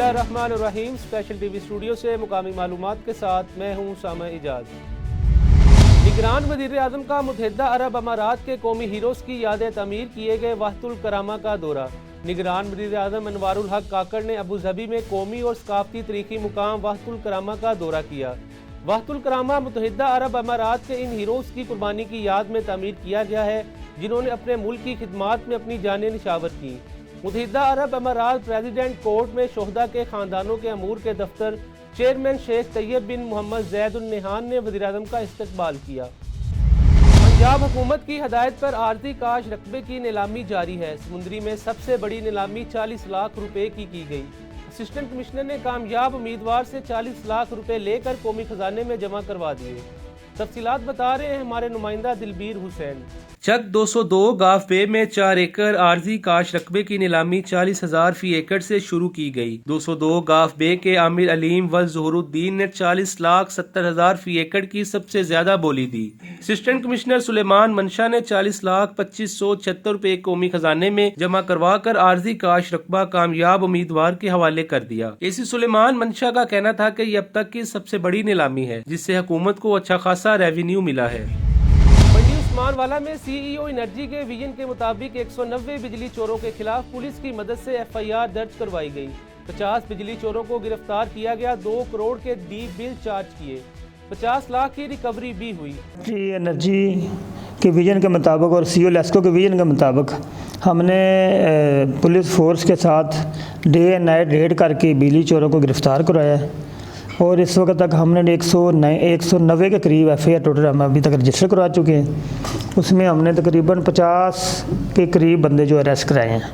बिस्मिल्लाहिर्रहमानिर्रहीम। Special TV studio से मुकामी मालूमात के साथ मैं हूँ सामा इजाज। निगरान वज़ीर आज़म का मुत्तहिदा अरब अमारात के कौमी हीरोज़ की याद तमीर किए गए वहतुल करामा का दौरा। निगरान वज़ीर आज़म अनवारुल हक काकड़ ने अबू धाबी में कौमी और सकाफती तरीक़ी मुकाम वहतुल करामा का दौरा किया। वहतुल करामा मुत्तहिदा अरब अमारात के इन हीरोज़ की कुर्बानी की याद में तमीर किया गया है जिन्होंने अपने मुल्क की खिदमत में अपनी जानें निछावर की। मुत्तहिदा अरब अमारात प्रेसिडेंट कोर्ट में शोहदा के ख़ानदानों के अमूर के दफ्तर चेयरमैन शेख तैयब बिन मोहम्मद ज़ैद उल नहान ने वज़ीर आज़म का इस्तकबाल किया। पंजाब हुकूमत की हदायत पर आरती काश रकबे की नीलामी जारी है। समुंदरी में सबसे बड़ी नीलामी 40 लाख रुपए की गई। असिस्टेंट कमिश्नर ने कामयाब उम्मीदवार से 40 लाख रुपए लेकर कौमी खजाने में जमा करवा दिए। तफसीलात बता रहे हैं हमारे नुमाइंदा दिलबीर हुसैन। चक 202 गाफ बे में 4 एकड़ आरजी काश रकबे की नीलामी 40,000 फी एकड़ से शुरू की गई। 202 गाफ बे के आमिर अलीम व ज़ुहरुद्दीन ने 40,70,000 फी एकड़ की सबसे ज्यादा बोली दी। असिस्टेंट कमिश्नर सुलेमान मंशा ने 40,25,76 रुपए कौमी खजाने में जमा करवा कर आरजी काश रकबा कामयाब उम्मीदवार के हवाले कर दिया। एसी सुलेमान मंशा का कहना था कि ये अब तक की सबसे बड़ी नीलामी है जिससे हुकूमत को अच्छा खासा रेवेन्यू मिला है। उस्मानवाला में सीईओ एनर्जी के विजन के मुताबिक 190 बिजली चोरों के खिलाफ पुलिस की मदद से एफआईआर दर्ज करवाई गई। 50 बिजली चोरों को गिरफ्तार किया गया। 2 करोड़ के डी बिल चार्ज किए। 50 लाख की रिकवरी भी हुई। एनर्जी के विजन के मुताबिक और सीओ लेस्को के विजन के मुताबिक हमने पुलिस फोर्स के साथ डे एंड नाइट रेड करके बिजली चोरों को गिरफ्तार करवाया और इस वक्त तक हमने 190 के करीब एफआईआर टोटल हम अभी तक रजिस्टर करवा चुके हैं। उसमें हमने तकरीबन 50 के करीब बंदे जो अरेस्ट कराए हैं।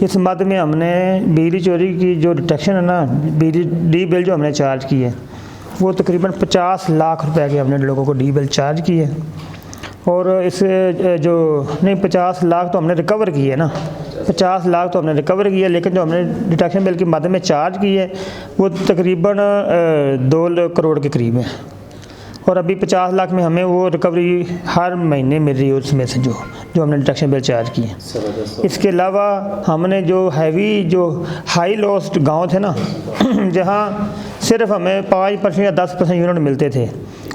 इस मद में हमने बिजली चोरी की जो डिटेक्शन है ना, बिजली डी बिल जो हमने चार्ज की है वो तकरीबन 50 लाख रुपए के हमने लोगों को डी बिल चार्ज किए और इसे जो नहीं 50 लाख तो हमने रिकवर किए ना, 50 लाख तो हमने रिकवर किया, लेकिन जो हमने डिटेक्शन बिल की मद में चार्ज की है वो तकरीबन 2 करोड़ के करीब है और अभी 50 लाख में हमें वो रिकवरी हर महीने मिल रही है उसमें से जो हमने डिटेक्शन बिल चार्ज किए। इसके अलावा हमने जो हैवी जो हाई लॉस्ट गांव थे ना जहां सिर्फ हमें 5% या 10% यूनिट मिलते थे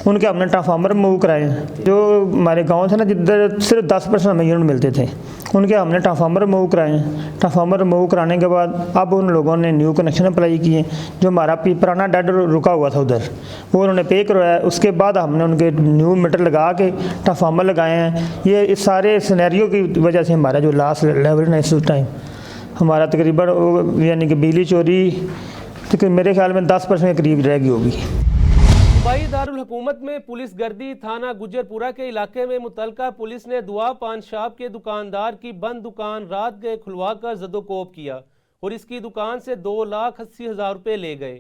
उनके हमने ट्रांसफार्मर मूव कराए। जो हमारे गांव थे ना जिधर सिर्फ 10% हमें यूनिट मिलते थे उनके हमने ट्रांसफार्मर मूव कराए। ट्रांसफार्मर मूव कराने के बाद अब उन लोगों ने न्यू कनेक्शन अप्लाई किए। जो हमारा पुराना डेड रुका हुआ था उधर वो उन्होंने पे करवाया। उसके बाद हमने उनके न्यू मीटर लगा के ट्रांसफार्मर लगाए हैं। ये इस सारे सिनेरियो की वजह से हमारा जो लास्ट लेवल है इस टाइम हमारा तकरीबन यानी कि बिजली चोरी मेरे ख्याल में 10% के करीब रह गई होगी। सूबाई दारुल हुकूमत में पुलिस गर्दी। थाना गुजरपुरा के इलाके में मुतलका पुलिस ने दुआ पान शॉप के दुकानदार की बंद दुकान रात गए खुलवा कर जदोकोब किया और इसकी दुकान से 2,80,000 रुपए ले गए।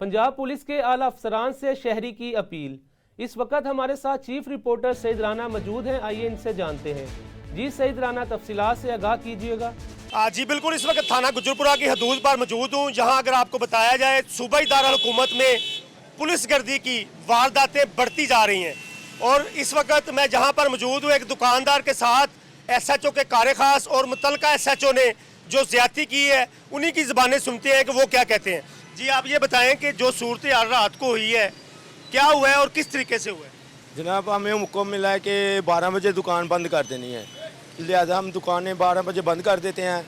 पंजाब पुलिस के आला अफसरान से शहरी की अपील। इस वक्त हमारे साथ चीफ रिपोर्टर सईद राना मौजूद हैं। आइए इनसे जानते हैं। जी सईद राना, तफसीलात से आगाह कीजिएगा। जी बिल्कुल, इस वक्त थाना गुजरपुरा की हदूद पर मौजूद हूँ जहाँ अगर आपको बताया जाए सूबाई दारुल हुकूमत में पुलिस गर्दी की वारदातें बढ़ती जा रही हैं और इस वक्त मैं जहां पर मौजूद हूं एक दुकानदार के साथ एसएचओ के कार खास और मुतलका एसएचओ ने जो ज्यादती की है उन्हीं की ज़बानें सुनते हैं कि वो क्या कहते हैं। जी आप ये बताएं कि जो सूरत हाल रात को हुई है क्या हुआ है और किस तरीके से हुआ है? जनाब हमें हुक्म मिला है कि 12 बजे दुकान बंद कर देनी है, लिहाजा हम दुकानें 12 बजे बंद कर देते हैं।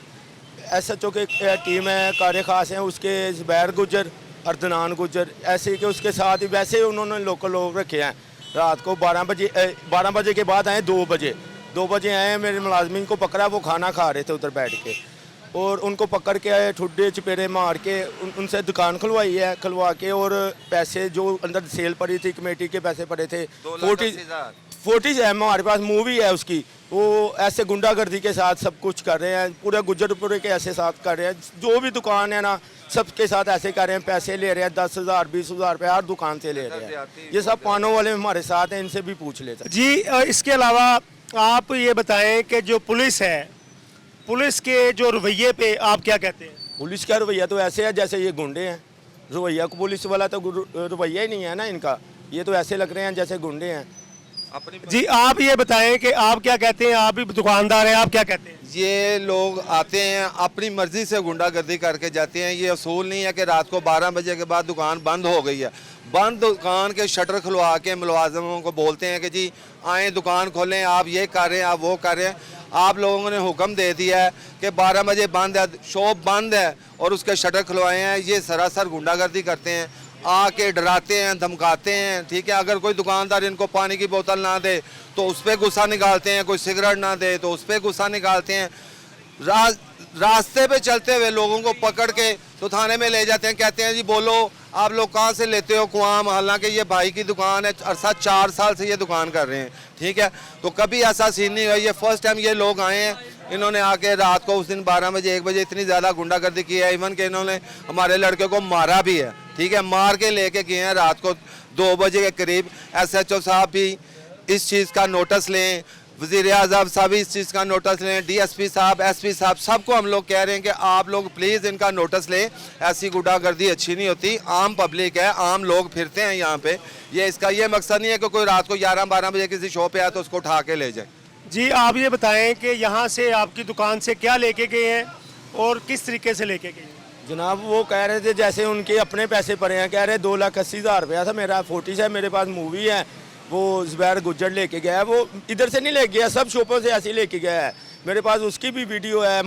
एसएचओ की टीम है, कार खास हैं, उसके ज़ुबैर गुजर अर्दनान गुजर ऐसे कि उसके साथ ही वैसे ही उन्होंने लोकल लोग रखे हैं। रात को 12 बजे के बाद आए 2 बजे आए। मेरे मुलाजमीन को पकड़ा, वो खाना खा रहे थे उधर बैठ के और उनको पकड़ के आए, ठुड्डे चपेड़े मार के उनसे दुकान खुलवा के और पैसे जो अंदर सेल पड़ी थी कमेटी के पैसे पड़े थे 40 है, हमारे पास मूवी है उसकी। वो ऐसे गुंडागर्दी के साथ सब कुछ कर रहे हैं, पूरे गुजरपुरे के ऐसे साथ कर रहे हैं। जो भी दुकान है ना सबके साथ ऐसे कर रहे हैं, पैसे ले रहे हैं 10,000 20,000 रुपये हर दुकान से ले रहे हैं। ये सब पानों वाले हमारे साथ हैं, इनसे भी पूछ लेते हैं। जी इसके अलावा आप ये बताएं कि जो पुलिस है, पुलिस के जो रवैये पे आप क्या कहते हैं? पुलिस का रवैया तो ऐसे है जैसे ये गुंडे हैं। रवैया पुलिस वाला तो रवैया ही नहीं है ना इनका, ये तो ऐसे लग रहे हैं जैसे गुंडे हैं। अपनी जी आप ये बताएं कि आप क्या कहते हैं, आप भी दुकानदार हैं, आप क्या कहते हैं? ये लोग आते हैं अपनी मर्जी से गुंडागर्दी करके जाते हैं। ये असूल नहीं है कि रात को 12 बजे के बाद दुकान बंद हो गई है। बंद दुकान के शटर खुलवा के मुलाजमों को बोलते हैं कि जी आए दुकान खोलें, आप ये कर रहे हैं, आप वो कर रहे हैं। आप लोगों ने हुक्म दे दिया है कि 12 बजे बंद है, शॉप बंद है और उसके शटर खुलवाए हैं। ये सरासर गुंडागर्दी करते हैं, आके डराते हैं, धमकाते हैं। ठीक है, अगर कोई दुकानदार इनको पानी की बोतल ना दे तो उस पर गुस्सा निकालते हैं, कोई सिगरेट ना दे तो उस पर गुस्सा निकालते हैं। रास्ते पे चलते हुए लोगों को पकड़ के तो थाने में ले जाते हैं, कहते हैं जी बोलो आप लोग कहाँ से लेते हो कुआम। हालांकि ये भाई की दुकान है, अरसा 4 साल से ये दुकान कर रहे हैं। ठीक है, तो कभी ऐसा सीन नहीं हुआ। ये फर्स्ट टाइम ये लोग आए हैं, इन्होंने आके रात को उस दिन 12 बजे 1 बजे इतनी ज़्यादा गुंडागर्दी की है। इवन के इन्होंने हमारे लड़के को मारा भी है। ठीक है, मार के लेके गए हैं रात को 2 बजे के करीब। SHO साहब भी इस चीज़ का नोटिस लें, वज़ीर आज़म साहब इस चीज़ का नोटिस लें, DSP साहब, SP साहब, सबको हम लोग कह रहे हैं कि आप लोग प्लीज़ इनका नोटिस लें। ऐसी गुंडागर्दी अच्छी नहीं होती। आम पब्लिक है, आम लोग फिरते हैं यहाँ पे। ये इसका ये मकसद नहीं है कि कोई रात को 11-12 बजे किसी शॉप पे आए तो उसको उठा के ले जाए। जी आप ये बताएं कि यहाँ से आपकी दुकान से क्या लेके गए हैं और किस तरीके से लेके गए हैं? जनाब वो कह रहे थे जैसे उनके अपने पैसे पड़े हैं, कह रहे 2,80,000 रुपया था मेरा। 40 है मेरे पास मूवी है, वो ज़ुबैर गुज्जर लेके गया है। वो इधर से नहीं लेके गया, सब शॉपों से ऐसे ही लेके गया है। मेरे पास उसकी भी वीडियो है,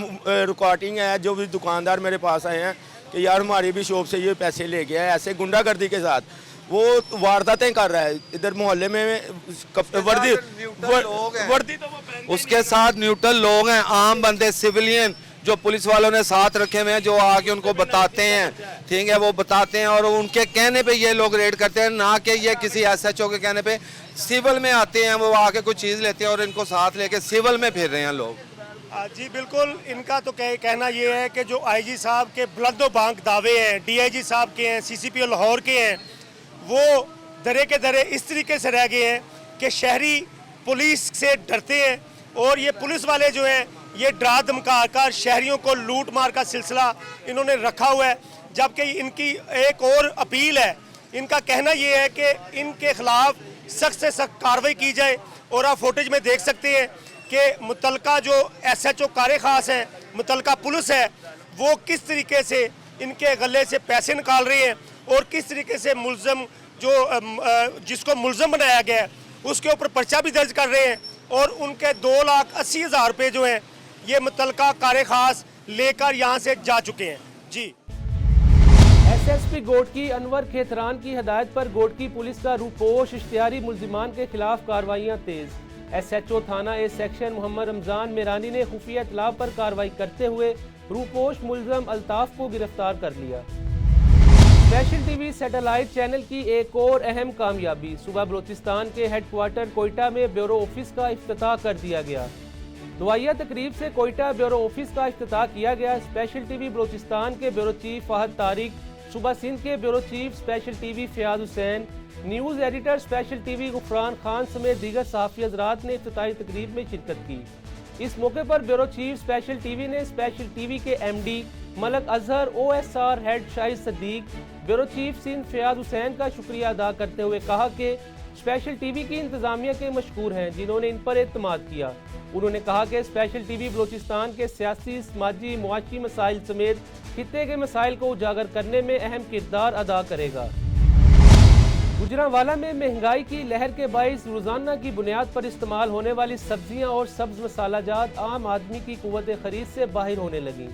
रिकॉर्डिंग है। जो भी दुकानदार मेरे पास आए हैं कि यार हमारी भी शॉप से ये पैसे ले गया है, ऐसे गुंडागर्दी के साथ वो वारदातें कर रहा है इधर मोहल्ले में। वर्दी तो वो उसके साथ न्यूट्रल लोग हैं, आम बंदे, सिविलियन जो पुलिस वालों ने साथ रखे हुए हैं, जो आके उनको बताते हैं। ठीक है, वो बताते हैं और उनके कहने पे ये लोग रेड करते हैं, ना कि ये किसी SHO के कहने पे। सिविल में आते हैं, वो आके कुछ चीज़ लेते हैं और इनको साथ लेके सिविल में फिर रहे हैं लोग। जी बिल्कुल, इनका तो कहना ये है कि जो IG साहब के बुलंदो बांक दावे हैं, DIG साहब के हैं, CCP लाहौर के हैं, वो दरे के दरे इस तरीके से रह गए हैं कि शहरी पुलिस से डरते हैं। और ये पुलिस वाले जो हैं ये डरा धमका कर शहरियों को लूट मार का सिलसिला इन्होंने रखा हुआ है। जबकि इनकी एक और अपील है, इनका कहना ये है कि इनके खिलाफ सख्त से सख्त कार्रवाई की जाए। और आप फुटेज में देख सकते हैं कि मुतलका जो SHO कार खास है, मुतलका पुलिस है, वो किस तरीके से इनके गले से पैसे निकाल रहे हैं और किस तरीके से मुलजम जो जिसको मुलजम बनाया गया है उसके ऊपर पर्चा भी दर्ज कर रहे हैं। और उनके 2,80,000 रुपये जो हैं ये मुतलका कार खास लेकर यहाँ से जा चुके हैं। जी SSP गोटकी अनवर खेतरान की हदायत पर गोटकी पुलिस का रूपोश इश्तिहारी मुलजिमान के खिलाफ कार्रवाइयाँ तेज। SHO थाना ए सेक्शन मोहम्मद रमजान मेरानी ने खुफिया इत्तला पर कार्रवाई करते हुए रूपोश मुलजम अल्ताफ को गिरफ्तार कर लिया। स्पेशल टीवी सैटेलाइट चैनल की एक और अहम कामयाबी, सुबह बलोचिस्तान के हेडक्वार्टर कोयटा में ब्यूरो ऑफिस का इफ्तिताह कर दिया गया। दुआया तकरीब से कोयटा ब्यूरो ऑफिस का इफ्तिताह किया गया। स्पेशल टीवी बलोचिस्तान के ब्यूरो चीफ फहद तारिक, सूबा सिंध के bureau chief special TV Fayaz Hussain, news editor special TV Gufran Khan समेत दीगर सहाफ़ी हज़रात ने इफ्तिताही तकरीब में शिरकत की। इस मौके पर ब्यूरो चीफ स्पेशल टीवी ने स्पेशल टीवी के MD Malik Azhar, OSR head Shahid Sadiq, bureau chief Sindh Fayaz Hussain का शुक्रिया अदा करते हुए कहा कि स्पेशल टीवी की इंतज़ामिया के मशकूर हैं जिन्होंने इन पर एतमाद किया। उन्होंने कहा कि स्पेशल टीवी बलोचिस्तान के सियासी, समाजी, मुआशी मसाइल समेत खित्ते के मसाइल को उजागर करने में अहम किरदार अदा करेगा। गुजरांवाला में महंगाई की लहर के बाइस रोजाना की बुनियाद पर इस्तेमाल होने वाली सब्जियां और सब्ज मसालाजात आम आदमी की कुव्वत खरीद से बाहर होने लगी।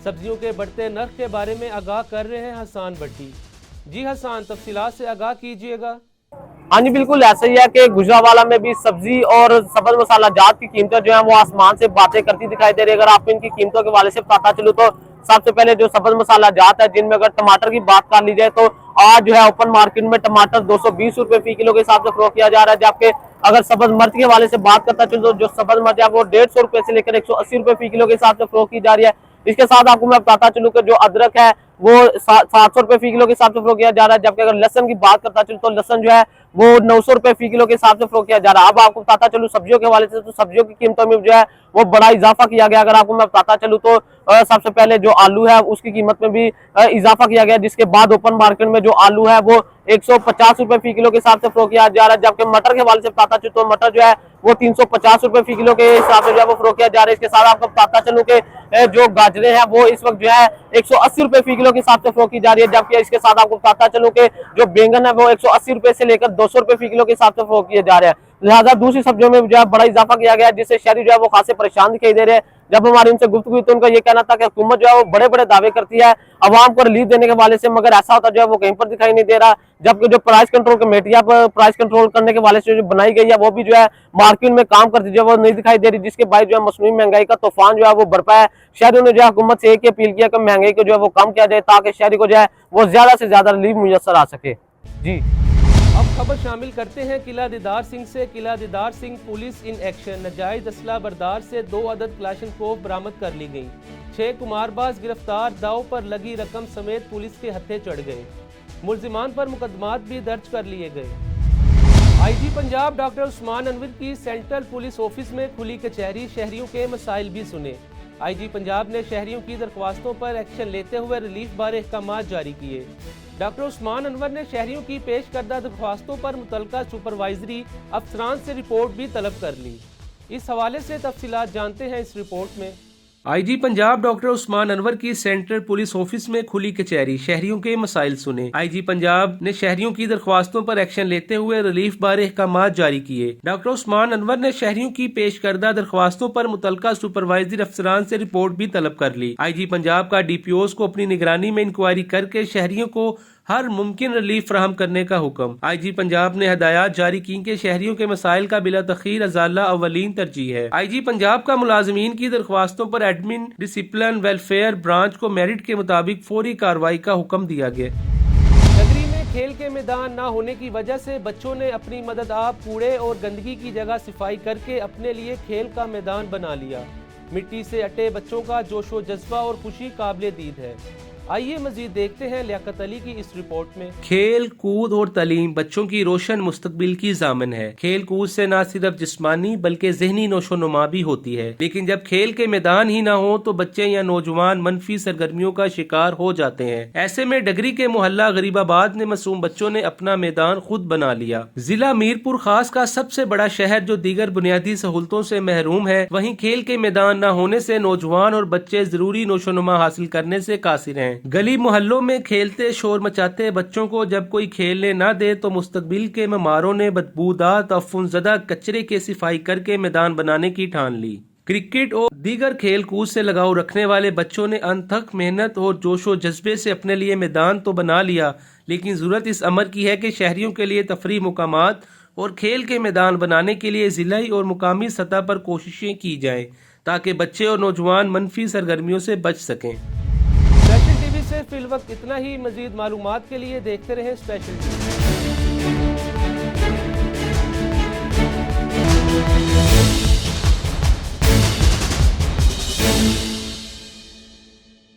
सब्जियों के बढ़ते नर्ख के बारे में आगाह कर रहे हैं हसान भट्टी। जी हसान, तफसीलात से आगाह कीजिएगा। हाँ जी, बिल्कुल ऐसा ही है कि गुजरांवाला में भी सब्जी और सब्ज मसालाजात की कीमतें जो है वो आसमान से बातें करती दिखाई दे रही है। अगर आपको इनकी कीमतों के वाले से बताता चलूं तो सबसे पहले जो सब्ज मसालाजात है, जिनमें अगर टमाटर की बात कर ली जाए तो आज जो है ओपन मार्केट में टमाटर 220 रुपए फी किलो के हिसाब से फरोख्त किया जा रहा है। जबकि अगर सब्ज मिर्च के वाले से बात करता चलूं तो जो सब्ज मिर्च है वो 150 रुपए से लेकर 180 रुपए फी किलो के हिसाब से फरोख्त की जा रही है। इसके साथ आपको मैं बताता चलूं कि जो अदरक है वो 700 रुपए फी किलो के हिसाब से फरोख्त किया जा रहा है। जबकि अगर लहसन की बात करता चलूं तो लहसन जो है वो 900 रुपए फी किलो के हिसाब से फरोख्त किया जा रहा है। अब आपको बताता चलूं सब्जियों के हवाले से, तो सब्जियों की कीमतों में जो है वो बड़ा इजाफा किया गया। अगर आपको मैं बताता चलूं तो सबसे पहले जो आलू है उसकी कीमत में भी इजाफा किया गया, जिसके बाद ओपन मार्केट में जो आलू है वो 150 रुपए फी किलो के हिसाब से फरोख्त किया जा रहा है। जबकि मटर के हवाले से बताता चलूं तो मटर जो है वो 350 रुपए फी किलो के हिसाब से जो है वो फरोख्त किया जा रहा है। इसके साथ आपको बताता चलूं कि जो गाजरें हैं वो इस वक्त जो है 180 रुपए फी किलो के हिसाब से फरोख्त की जा रही है। जबकि इसके साथ आपको बताता चलूं कि जो बैंगन है वो 180 रुपए से लेकर 200 रुपए फी किलो के हिसाब से फरोख्त किए जा रहे हैं। लिहाजा दूसरी सब्जियों में जो है बड़ा इजाफा किया गया है, जिससे शहरी जो है वो खासे परेशान दिखाई दे रहे हैं। जब हमारी उनसे गुफ्तगू हुई तो उनका ये कहना था कि हुकूमत जो है वो बड़े बड़े दावे करती है अवाम को रिलीफ देने के वाले से, मगर ऐसा होता जो है वो कहीं पर दिखाई नहीं दे रहा। जबकि जो प्राइस कंट्रोल कमेटी पर प्राइस कंट्रोल करने के वाले से जो बनाई गई है वो भी जो है मार्केट में काम करती जो है वो नहीं दिखाई दे रही, जिसके बाद जो है मसनूई महंगाई का तूफान जो है वो बरपा है। शहरियों ने जो है हुकूमत से एक ही अपील किया कि महंगाई को जो है वो कम किया जाए, ताकि शहरी को जो है वो ज्यादा से ज्यादा रिलीफ मुयसर आ सके। जी अब खबर शामिल करते हैं किला दीदार सिंह से। किला दीदार सिंह पुलिस इन एक्शन। नाजायज असला बरदार से 2 अदद क्लाशनकोव बरामद कर ली गई। 6 कुमारबाज गिरफ्तार। दाव पर लगी रकम समेत पुलिस के हत्थे चढ़ गए। मुल्जिमान पर मुकदमात भी दर्ज कर लिए गए। आईजी पंजाब डॉक्टर उस्मान अनवर की सेंट्रल पुलिस ऑफिस में खुली कचहरी। शहरियों के मसाइल भी सुने। आईजी पंजाब ने शहरियों की दरख्वास्तों पर एक्शन लेते हुए रिलीफ बारे अहकाम जारी किए। डॉक्टर उस्मान अनवर ने शहरियों की पेश करदा दरख्वास्तों पर मुतलका सुपरवाइजरी अफसरान से रिपोर्ट भी तलब कर ली। इस हवाले से तफसीलात जानते हैं इस रिपोर्ट में। आईजी पंजाब डॉक्टर उस्मान अनवर की सेंट्रल पुलिस ऑफिस में खुली कचहरी। शहरियों के मसाइल सुने। आईजी पंजाब ने शहरियों की दरख्वास्तों पर एक्शन लेते हुए रिलीफ बारे अहकाम जारी किए। डॉक्टर उस्मान अनवर ने शहरियों की पेश करदा दरख्वास्तों पर मुतलका सुपरवाइजरी अफसरान से रिपोर्ट भी तलब कर ली। आईजी पंजाब का डीपीओज को अपनी निगरानी में इंक्वायरी करके शहरियों को हर मुमकिन रिलीफ फराहम करने का हुक्म। आईजी पंजाब ने हदायत जारी की कि शहरियों के मसाइल का बिला तखीर अजाला अवलीन तरजीह है। आईजी पंजाब का मुलाजमीन की दरख्वास्तों पर एडमिन डिसिप्लिन वेलफेयर ब्रांच को मेरिट के मुताबिक फौरी कार्रवाई का हुक्म दिया गया। नगरी में खेल के मैदान न होने की वजह से बच्चों ने अपनी मदद आप कूड़े और गंदगी की जगह सफाई करके अपने लिए खेल का मैदान बना लिया। मिट्टी से अटे बच्चों का जोशो जज्बा और खुशी काबिले दीद है। आइए मजीद देखते हैं लियाकत अली की इस रिपोर्ट में। खेल कूद और तालीम बच्चों की रोशन मुस्तकबिल की जामिन है। खेल कूद से न सिर्फ जिस्मानी बल्कि जहनी नोशोनुमा भी होती है, लेकिन जब खेल के मैदान ही ना हो तो बच्चे या नौजवान मनफी सरगर्मियों का शिकार हो जाते हैं। ऐसे में डगरी के मोहल्ला गरीबाबाद में मासूम बच्चों ने अपना मैदान खुद बना लिया। जिला मीरपुर खास का सबसे बड़ा शहर जो दीगर बुनियादी सहूलतों से महरूम है, वहीं खेल के मैदान न होने से नौजवान और बच्चे जरूरी नोशोनुमा हासिल करने से कासिर हैं। गली मोहल्लों में खेलते शोर मचाते बच्चों को जब कोई खेलने ना दे तो मुस्तकबिल के ममारों ने बदबूदार तफुनज़दा कचरे के सफाई करके मैदान बनाने की ठान ली। क्रिकेट और दीगर खेल कूद से लगाव रखने वाले बच्चों ने अनथक मेहनत और जोशो जज्बे से अपने लिए मैदान तो बना लिया, लेकिन जरूरत इस अमर की है कि शहरियों के लिए तफरीह मुकामात और खेल के मैदान बनाने के लिए जिलाई और मुकामी सतह पर कोशिशें की जाएं, ताकि बच्चे और नौजवान मनफी सरगर्मियों से बच सकें। स्पेशल टीवी से फिल वक्त इतना ही। मजीद मालूमात के लिए देखते रहें स्पेशल टीवी।